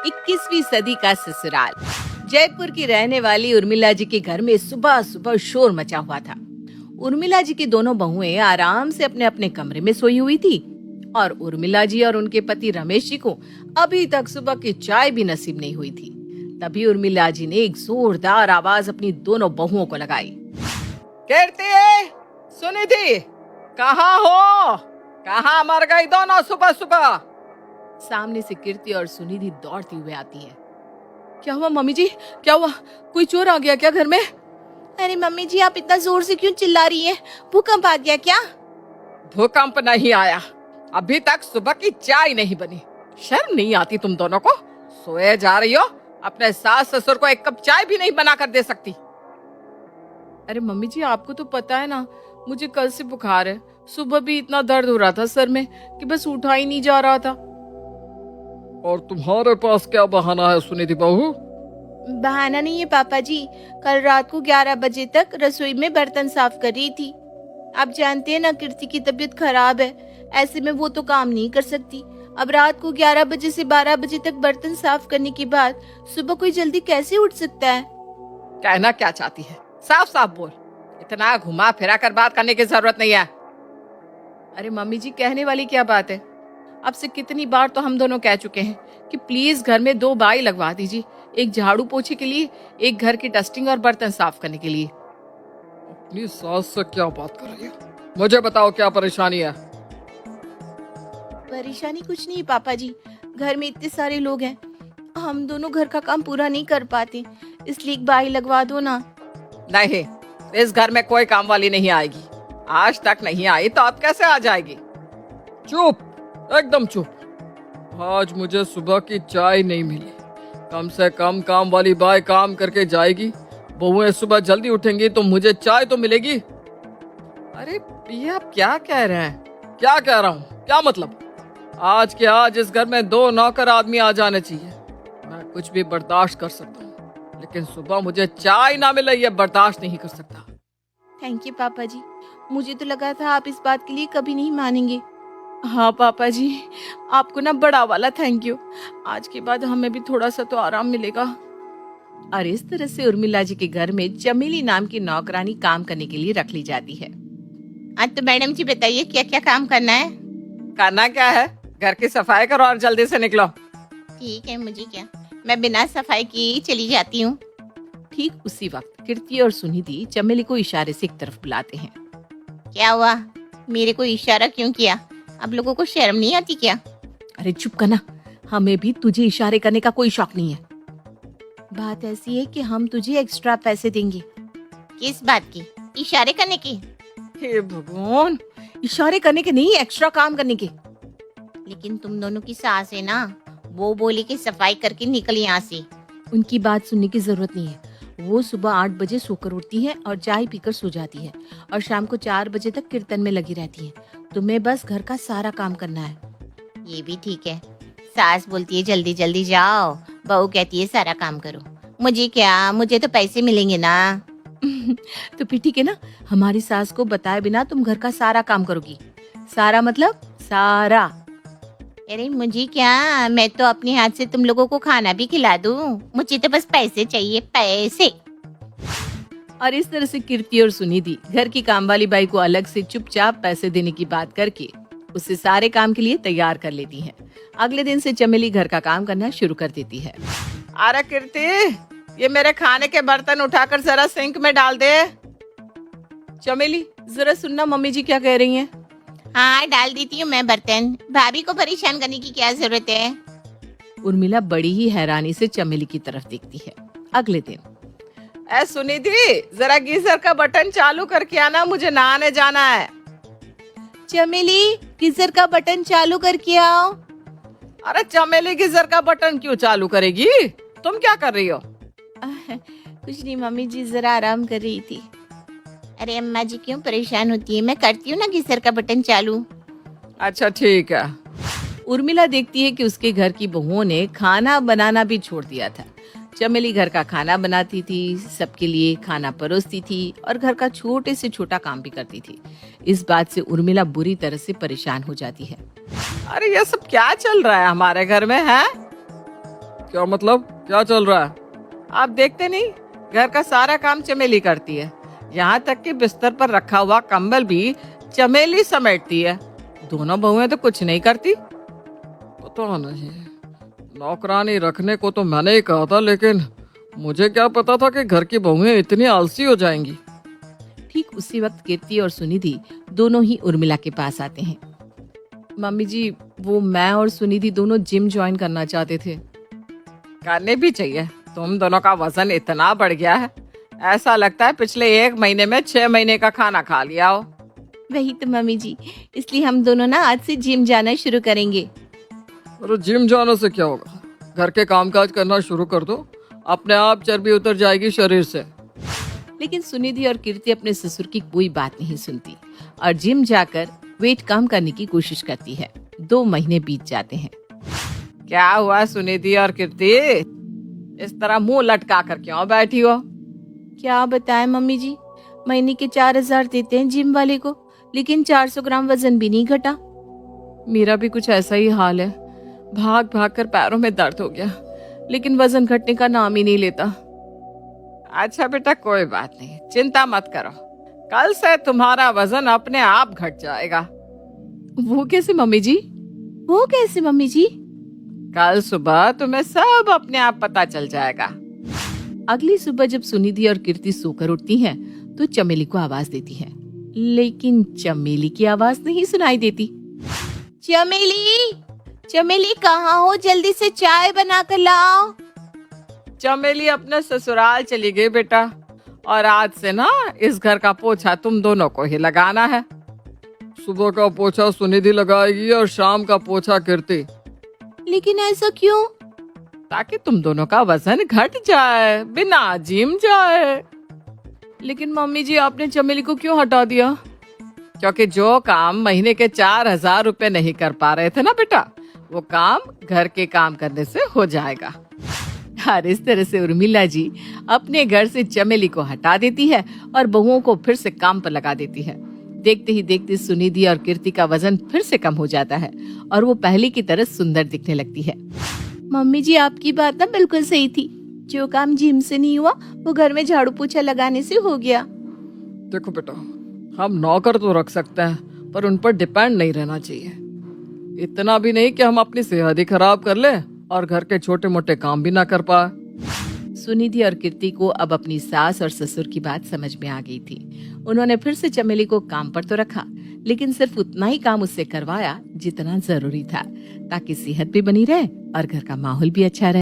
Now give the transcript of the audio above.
21वीं सदी का ससुराल। जयपुर की रहने वाली उर्मिला जी के घर में सुबह सुबह शोर मचा हुआ था। उर्मिला जी की दोनों बहुएं आराम से अपने अपने कमरे में सोई हुई थी और उर्मिला जी और उनके पति रमेश जी को अभी तक सुबह की चाय भी नसीब नहीं हुई थी। तभी उर्मिला जी ने एक जोरदार आवाज अपनी दोनों बहुओं को लगाई। कीर्ति, सुनिधि, कहाँ हो? कहाँ मर गई दोनों सुबह सुबह? सामने से कीर्ति और सुनिधि दौड़ती हुए आती है। क्या हुआ मम्मी जी, क्या हुआ? कोई चोर आ गया क्या घर में? अरे मम्मी जी, आप इतना जोर से क्यों चिल्ला रही हैं? भूकंप आ गया क्या? भूकंप नहीं आया, अभी तक सुबह की चाय नहीं बनी। शर्म नहीं आती तुम दोनों को? सोए जा रही हो, अपने सास ससुर को एक कप चाय भी नहीं बना कर दे सकती। अरे मम्मी जी, आपको तो पता है ना, मुझे कल से बुखार है। सुबह भी इतना दर्द हो रहा था सर में कि बस उठा ही नहीं जा रहा था। और तुम्हारे पास क्या बहाना है सुनिधि बहू? बहाना नहीं है पापा जी, कल रात को 11 बजे तक रसोई में बर्तन साफ कर रही थी। आप जानते हैं ना, कीर्ति की तबीयत खराब है, ऐसे में वो तो काम नहीं कर सकती। अब रात को 11 बजे से 12 बजे तक बर्तन साफ करने के बाद सुबह कोई जल्दी कैसे उठ सकता है? कहना क्या चाहती है? साफ साफ बोल, इतना घुमा फिरा कर बात करने की जरूरत नहीं है। अरे मम्मी जी, कहने वाली क्या बात है? आपसे कितनी बार तो हम दोनों कह चुके हैं कि प्लीज घर में 2 बाई लगवा दीजिए, एक झाड़ू पोछे के लिए, एक घर की डस्टिंग और बर्तन साफ करने के लिए। अपनी सास से क्या बात कर रही है? मुझे बताओ क्या परेशानी है? परेशानी कुछ नहीं पापा जी, घर में इतने सारे लोग हैं, हम दोनों घर का काम पूरा नहीं कर पाते, इसलिए एक बाई लगवा दो ना। नहीं, इस घर में कोई काम वाली नहीं आएगी। आज तक नहीं आई तो अब कैसे आ जाएगी? चुप, एकदम चुप। आज मुझे सुबह की चाय नहीं मिली। कम से कम काम वाली बाई काम करके जाएगी। बहुएं सुबह जल्दी उठेंगी तो मुझे चाय तो मिलेगी। अरे ये आप क्या कह रहे हैं? क्या कह रहा हूँ? क्या मतलब? आज के आज इस घर में 2 नौकर आदमी आ जाने चाहिए। मैं कुछ भी बर्दाश्त कर सकता हूँ, लेकिन सुबह मुझे चाय ना मिले ये बर्दाश्त नहीं कर सकता। थैंक यू पापा जी, मुझे तो लगा था आप इस बात के लिए कभी नहीं मानेंगे। हाँ पापा जी, आपको ना बड़ा वाला थैंक यू। आज के बाद हमें भी थोड़ा सा तो आराम मिलेगा। और इस तरह से उर्मिला जी के घर में चमेली नाम की नौकरानी काम करने के लिए रख ली जाती है। आज तो मैडम जी बताइए क्या क्या काम करना है? करना क्या है? घर की सफाई करो और जल्दी से निकलो। ठीक है, मुझे क्या, मैं बिना सफाई किए ही चली जाती हूँ। ठीक उसी वक्त कीर्ति और सुनिधि चमेली को इशारे से एक तरफ बुलाते हैं। क्या हुआ? मेरे को इशारा क्यों किया? आप लोगों को शर्म नहीं आती क्या? अरे चुप करना, हमें भी तुझे इशारे करने का कोई शौक नहीं है। बात ऐसी है कि हम तुझे एक्स्ट्रा पैसे देंगे। किस बात की? इशारे करने की? हे भगवान, इशारे करने के नहीं, एक्स्ट्रा काम करने के। लेकिन तुम दोनों की सास है ना, वो बोली कि सफाई करके निकल यहाँ से। उनकी बात सुनने की जरूरत नहीं है। वो सुबह 8 बजे सोकर उठती है और चाय पीकर सो जाती है और शाम को 4 बजे तक कीर्तन में लगी रहती है। तुम्हें बस घर का सारा काम करना है। ये भी ठीक है, सास बोलती है जल्दी जल्दी जाओ, बहू कहती है सारा काम करो। मुझे क्या, मुझे तो पैसे मिलेंगे ना। तो फिर ठीक है ना, हमारी सास को बताए बिना तुम घर का सारा काम करोगी। सारा मतलब सारा। अरे मुझे क्या, मैं तो अपने हाथ से तुम लोगों को खाना भी खिला दूं। मुझे तो बस पैसे चाहिए, पैसे। और इस तरह से कीर्ति और सुनिधि घर की काम वाली बाई को अलग से चुपचाप पैसे देने की बात करके उसे सारे काम के लिए तैयार कर लेती हैं। अगले दिन से चमेली घर का काम करना शुरू कर देती है। अरे कीर्ति, ये मेरे खाने के बर्तन उठाकर जरा सिंक में डाल दे। चमेली, जरा सुनना मम्मी जी क्या कह रही हैं। हाँ, डाल देती हूँ मैं बर्तन। भाभी को परेशान करने की क्या जरूरत है? उर्मिला बड़ी ही हैरानी से चमेली की तरफ देखती है। अगले दिन, ए सुनिधि, जरा गीजर का बटन चालू करके आना, मुझे नहाने जाना है। चमेली, गीजर का बटन चालू करके आओ। अरे चमेली, गीजर का बटन क्यों चालू करेगी? तुम क्या कर रही हो? कुछ नहीं मम्मी जी, जरा आराम कर रही थी। अरे अम्मा जी क्यों परेशान होती है, मैं करती हूँ ना गीजर का बटन चालू। अच्छा ठीक है। उर्मिला देखती है कि उसके घर की बहुओं ने खाना बनाना भी छोड़ दिया था। चमेली घर का खाना बनाती थी, सबके लिए खाना परोसती थी और घर का छोटे से छोटा काम भी करती थी। इस बात से उर्मिला बुरी तरह से परेशान हो जाती है। अरे ये सब क्या चल रहा है हमारे घर में है? क्या मतलब, क्या चल रहा है? आप देखते नहीं, घर का सारा काम चमेली करती है। यहाँ तक कि बिस्तर पर रखा हुआ कंबल भी चमेली समेटती है। दोनों बहुएं तो कुछ नहीं करती। पता नहीं, नौकरानी रखने को तो मैंने ही कहा था, लेकिन मुझे क्या पता था कि घर की बहुएं इतनी आलसी हो जाएंगी। ठीक उसी वक्त कीर्ति और सुनिधि दोनों ही उर्मिला के पास आते हैं। मम्मी जी, वो मैं और सुनिधि दोनों जिम ज्वाइन करना चाहते थे। करने भी चाहिए, तुम दोनों का वजन इतना बढ़ गया है, ऐसा लगता है पिछले 1 महीने में 6 महीने का खाना खा लिया हो। वही तो मम्मी जी, इसलिए हम दोनों ना आज से जिम जाना शुरू करेंगे। अरे जिम जाने से क्या होगा, घर के कामकाज करना शुरू कर दो, अपने आप चर्बी उतर जाएगी शरीर से। लेकिन सुनिधि और कीर्ति अपने ससुर की कोई बात नहीं सुनती और जिम जाकर वेट कम करने की कोशिश करती है। 2 महीने बीत जाते हैं। क्या हुआ सुनिधि और कीर्ति, इस तरह मुंह लटका कर क्यों बैठी हो? क्या बताएं मम्मी जी, महीने के 4,000 देते हैं जिम वाले को, लेकिन 400 ग्राम वजन भी नहीं घटा। मेरा भी कुछ ऐसा ही हाल है। भाग भाग कर पैरों में दर्द हो गया, लेकिन वजन घटने का नाम ही नहीं लेता। अच्छा बेटा, कोई बात नहीं, चिंता मत करो, कल से तुम्हारा वजन अपने आप घट जाएगा। वो कैसे मम्मी जी? वो कैसे मम्मी जी? कल सुबह तुम्हें सब अपने आप पता चल जाएगा। अगली सुबह जब सुनिधि और कीर्ति सोकर उठती हैं, तो चमेली को आवाज देती हैं, लेकिन चमेली की आवाज नहीं सुनाई देती। चमेली, चमेली कहाँ हो? जल्दी से चाय बना कर लाओ। चमेली अपने ससुराल चली गई बेटा, और आज से ना इस घर का पोछा तुम दोनों को ही लगाना है। सुबह का पोछा सुनिधि लगाएगी और शाम का पोछा कीर्ति। लेकिन ऐसा क्यों? ताकि तुम दोनों का वजन घट जाए, बिना जिम जाए। लेकिन मम्मी जी, आपने चमेली को क्यों हटा दिया? क्योंकि जो काम महीने के 4,000 रुपए नहीं कर पा रहे थे ना बेटा, वो काम घर के काम करने से हो जाएगा। और इस तरह से उर्मिला जी अपने घर से चमेली को हटा देती है और बहुओं को फिर से काम पर लगा देती है। देखते ही देखते सुनिधि और कीर्ति का वजन फिर से कम हो जाता है और वो पहले की तरह सुंदर दिखने लगती है। मम्मी जी, आपकी बात ना बिल्कुल सही थी। जो काम जिम से नहीं हुआ, वो घर में झाड़ू पोछा लगाने से हो गया। देखो बेटा, हम नौकर तो रख सकते हैं, पर उन पर डिपेंड नहीं रहना चाहिए। इतना भी नहीं कि हम अपनी सेहत ही खराब कर ले और घर के छोटे मोटे काम भी ना कर पाए। सुनिधि और कीर्ति को अब अपनी सास और ससुर की बात समझ में आ गई थी। उन्होंने फिर से चमेली को काम पर तो रखा, लेकिन सिर्फ उतना ही काम उससे करवाया जितना जरूरी था, ताकि सेहत भी बनी रहे और घर का माहौल भी अच्छा रहे।